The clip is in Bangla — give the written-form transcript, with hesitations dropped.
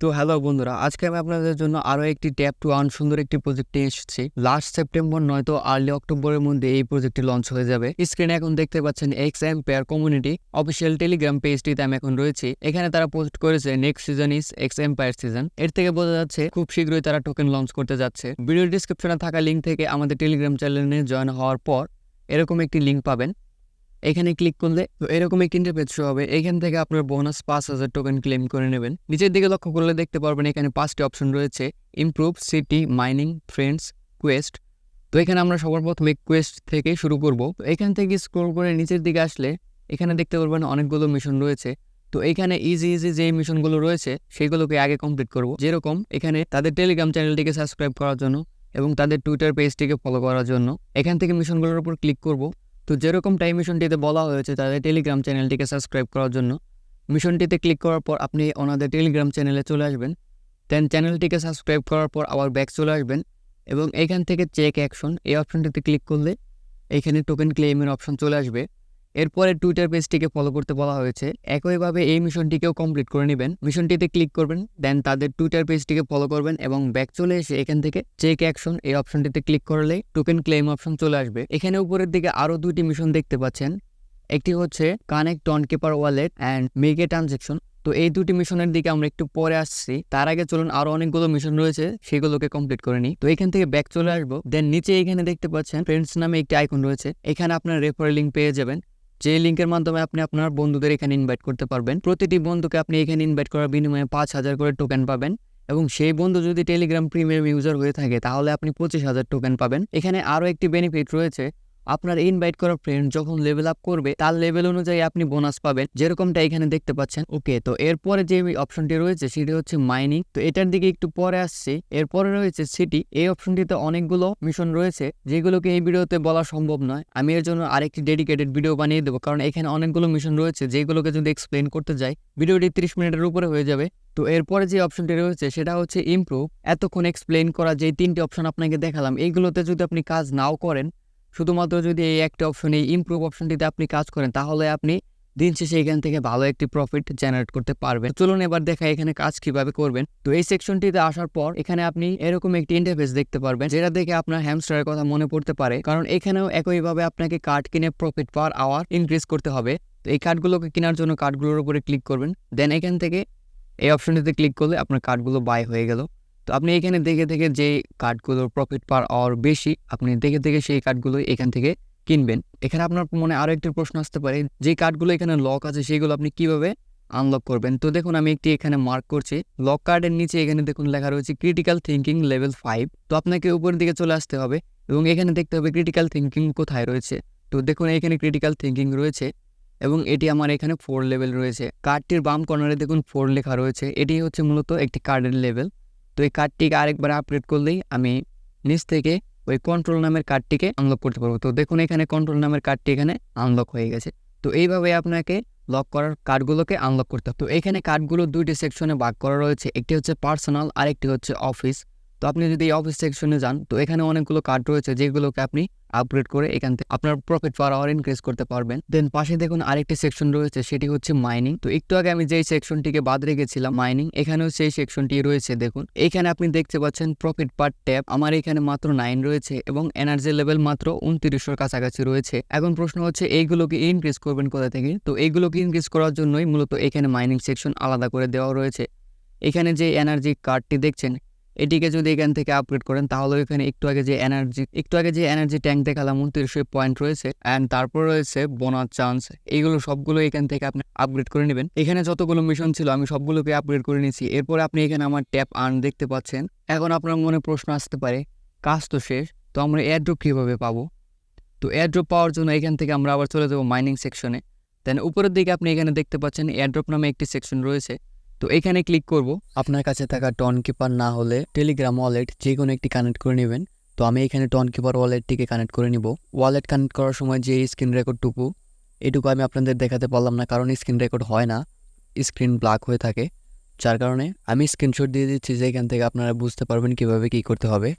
তো হ্যালো বন্ধুরা, আজকে আমি আপনাদের জন্য আরো একটি ট্যাপ টু আর্ন সুন্দর একটি প্রজেক্ট নিয়ে এসেছি। লাস্ট সেপ্টেম্বর নয়তো আর্লি অক্টোবরের মধ্যে এই প্রজেক্টটি লঞ্চ হয়ে যাবে। স্ক্রিনে এখন দেখতে পাচ্ছেন X Empire community official Telegram পেজটিতে আমি এখন রয়েছি। এখানে তারা পোস্ট করেছে next season is X Empire season. এর থেকে বোঝা যাচ্ছে খুব শীঘ্রই তারা টোকেন লঞ্চ করতে যাচ্ছে। ভিডিও ডিসক্রিপশনে থাকা লিঙ্ক থেকে আমাদের টেলিগ্রাম চ্যানেলে জয়েন হওয়ার পর এরকম একটি লিঙ্ক পাবেন। এখানে ক্লিক করলে তো এরকম একটি ইন্টারফেস শো হবে। এখান থেকে আপনার বোনাস 5,000 টোকেন ক্লেম করে নেবেন। নিচের দিকে লক্ষ্য করলে দেখতে পারবেন এখানে 5টি অপশন রয়েছে: improve, city, mining, friends, Quest. তো এখানে আমরা সবার প্রথমে কোয়েস্ট থেকে শুরু করব। তো এখান থেকে স্ক্রল করে নিচের দিকে আসলে এখানে দেখতে পারবেন অনেকগুলো মিশন রয়েছে। তো এখানে ইজি যে মিশনগুলো রয়েছে সেগুলোকে আগে কমপ্লিট করব। যেরকম এখানে তাদের টেলিগ্রাম চ্যানেলটিকে সাবস্ক্রাইব করার জন্য এবং তাদের টুইটার পেজটিকে ফলো করার জন্য এখান থেকে মিশনগুলোর উপর ক্লিক করব। তো যেরকম টাইম মিশনটিতে বলা হয়েছে তাদের টেলিগ্রাম চ্যানেলটিকে সাবস্ক্রাইব করার জন্য, মিশনটিতে ক্লিক করার পর আপনি ওনাদের টেলিগ্রাম চ্যানেলে চলে আসবেন। দেন চ্যানেলটিকে সাবস্ক্রাইব করার পর আবার ব্যাক চলে আসবেন এবং এখান থেকে চেক অ্যাকশন এই অপশনটিতে ক্লিক করলে এখানে টোকেন ক্লেমের অপশন চলে আসবে। এরপরে টুইটার পেজটিকে ফলো করতে বলা হয়েছে। একইভাবে এই মিশনটিকেও কমপ্লিট করে নেবেন। মিশনটিতে ক্লিক করবেন, দেন তাদের টুইটার পেজটিকে ফলো করবেন এবং ব্যাক চলে এসে এখান থেকে চেক অ্যাকশন এই অপশনটিতে ক্লিক করলে টোকেন ক্লেম অপশন চলে আসবে। এখানে উপরের দিকে আরও দুটি মিশন দেখতে পাচ্ছেন। একটি হচ্ছে connect Tonkeeper wallet and make a transaction. তো এই দুটি মিশনের দিকে আমরা একটু পরে আসছি। তার আগে চলুন আরো অনেকগুলো মিশন রয়েছে সেগুলোকে কমপ্লিট করে নিই। তো এখান থেকে ব্যাক চলে আসবো। দেন নিচে এখানে দেখতে পাচ্ছেন ফ্রেন্ডস নামে একটি আইকন রয়েছে। এখানে আপনার রেফারেল লিঙ্ক পেয়ে যাবেন, যে লিঙ্কের মাধ্যমে আপনি আপনার বন্ধুদের এখানে ইনভাইট করতে পারবেন। প্রতিটি বন্ধুকে আপনি এখানে ইনভাইট করার বিনিময়ে 5,000 করে টোকেন পাবেন এবং সেই বন্ধু যদি টেলিগ্রাম প্রিমিয়াম ইউজার হয়ে থাকে তাহলে আপনি 25,000 টোকেন পাবেন। এখানে আরো একটি বেনিফিট রয়েছে, আপনার ইনভাইট করা ফ্রেন্ড যখন লেভেল আপ করবে তার লেভেল অনুযায়ী আপনি বোনাস পাবেন, যেরকমটা এখানে দেখতে পাচ্ছেন। ওকে, তো এরপরে যে অপশনটি রয়েছে সেটি হচ্ছে মাইনিং। তো এটার দিকে একটু পরে আসছি। এরপরে রয়েছে সিটি। এই অপশনটিতে অনেকগুলো মিশন রয়েছে যেগুলোকে এই ভিডিওতে বলা সম্ভব নয়। আমি এর জন্য আরেকটি ডেডিকেটেড ভিডিও বানিয়ে দেবো, কারণ এখানে অনেকগুলো মিশন রয়েছে যেগুলোকে যদি এক্সপ্লেন করতে যাই ভিডিওটি 30 মিনিটের উপরে হয়ে যাবে। তো এরপরে যে অপশনটি রয়েছে সেটা হচ্ছে ইমপ্রুভ। এতক্ষণ এক্সপ্লেন করা যে 3টি অপশন আপনাকে দেখালাম, এইগুলোতে যদি আপনি কাজ নাও করেন, শুধুমাত্র যদি এই একটা অপশন, এই ইমপ্রুভ অপশনটিতে আপনি কাজ করেন, তাহলে আপনি দিন শেষে এখান থেকে ভালো একটি প্রফিট জেনারেট করতে পারবেন। চলুন এবার দেখা এখানে কাজ কিভাবে করবেন। তো এই সেকশনটিতে আসার পর এখানে আপনি এরকম একটি ইন্টারফেস দেখতে পারবেন, যেটা দেখে আপনার হ্যামস্টারের কথা মনে পড়তে পারে, কারণ এখানেও একইভাবে আপনাকে কার্ড কিনে প্রফিট পার আওয়ার ইনক্রিজ করতে হবে। তো এই কার্ডগুলোকে কেনার জন্য কার্ডগুলোর উপরে ক্লিক করবেন। দেন এখান থেকে এই অপশনটিতে ক্লিক করলে আপনার কার্ডগুলো বাই হয়ে গেল। তো আপনি এখানে দেখে দেখে যে কার্ডগুলোর প্রফিট পার আওয়ার বেশি, আপনি দেখে দেখে সেই কার্ডগুলো এখান থেকে কিনবেন। এখানে আপনার মনে আরো একটি প্রশ্ন আসতে পারে, যে কার্ডগুলো এখানে লক আছে সেগুলো আপনি কিভাবে আনলক করবেন। তো দেখুন আমি একটি এখানে মার্ক করছি। লক কার্ডের নিচে এখানে দেখুন লেখা রয়েছে ক্রিটিক্যাল থিঙ্কিং লেভেল 5। তো আপনাকে উপরের দিকে চলে আসতে হবে এবং এখানে দেখতে হবে ক্রিটিক্যাল থিঙ্কিং কোথায় রয়েছে। তো দেখুন এখানে ক্রিটিক্যাল থিঙ্কিং রয়েছে এবং এটি আমার এখানে 4 লেভেল রয়েছে। কার্ডটির বাম কর্নারে দেখুন 4 লেখা রয়েছে। এটি হচ্ছে মূলত একটি কার্ডের লেভেল। তো এই কার্ডটিকে আরেকবার আপগ্রেড করলেই আমি নিচ থেকে ওই কন্ট্রোল নামের কার্ডটিকে আনলক করতে পারবো। তো দেখুন এখানে কন্ট্রোল নামের কার্ডটি এখানে আনলক হয়ে গেছে। তো এইভাবে আপনাকে লক করার কার্ডগুলোকে আনলক করতে হবে। তো এখানে কার্ডগুলো দুইটি সেকশনে ভাগ করা রয়েছে, একটি হচ্ছে পার্সোনাল আর একটি হচ্ছে অফিস। তো আপনি যদি এই অফিস সেকশনে যান তো এখানে অনেকগুলো কার্ড রয়েছে যেগুলোকে আপনি আপগ্রেড করে এখান থেকে আপনার প্রফিট পার আওয়ার ইনক্রিজ করতে পারবেন। দেন পাশে দেখুন আরেকটি সেকশন রয়েছে, সেটি হচ্ছে মাইনিং। তো একটু আগে আমি যেই সেকশনটিকে বাদ রেখেছিলাম মাইনিং, এখানেও সেই সেকশনটি রয়েছে। দেখুন এখানে আপনি দেখতে পাচ্ছেন প্রফিট পার ট্যাপ আমার এখানে মাত্র 9 রয়েছে এবং এনার্জি লেভেল মাত্র 2900 কাছাকাছি রয়েছে। এখন প্রশ্ন হচ্ছে এইগুলোকে ইনক্রিজ করবেন কোথা থেকে। তো এইগুলোকে ইনক্রিজ করার জন্যই মূলত এখানে মাইনিং সেকশন আলাদা করে দেওয়া রয়েছে। এখানে যে এনার্জি কার্ডটি দেখছেন এটিকে যদি এখান থেকে আপগ্রেড করেন তাহলে এখানে একটু আগে যে এনার্জি ট্যাঙ্ক দেখালাম 2900 পয়েন্ট রয়েছে অ্যান্ড তারপর রয়েছে বোনাস চান্স। এইগুলো সবগুলো এখান থেকে আপনি আপগ্রেড করে নেবেন। এখানে যতগুলো মিশন ছিল আমি সবগুলোকে আপগ্রেড করে নিয়েছি। এরপর আপনি এখানে আমার ট্যাপ আর্ন দেখতে পাচ্ছেন। এখন আপনার মনে প্রশ্ন আসতে পারে, কাজ তো শেষ, তো আমরা এয়ারড্রপ কিভাবে পাবো। তো এয়ারড্রপ পাওয়ার জন্য এখান থেকে আমরা আবার চলে যাবো মাইনিং সেকশনে। দেন উপরের দিকে আপনি এখানে দেখতে পাচ্ছেন এয়ারড্রপ নামে একটি সেকশন রয়েছে। তো এখানে ক্লিক করব। আপনার কাছে থাকা টন কিপার না হলে টেলিগ্রাম ওয়ালেট যে কোনো একটি কানেক্ট করে নেবেন। তো আমি এখানে টন কিপার ওয়ালেটটিকে কানেক্ট করে নিব। ওয়ালেট কানেক্ট করার সময় যে স্ক্রিন রেকর্ডটুকু, এটুকু আমি আপনাদের দেখাতে পারলাম না, কারণ স্ক্রিন রেকর্ড হয় না, স্ক্রিন ব্ল্যাক হয়ে থাকে, যার কারণে আমি স্ক্রিনশট দিয়ে দিচ্ছি, যেখান থেকে আপনারা বুঝতে পারবেন কিভাবে কি করতে হবে।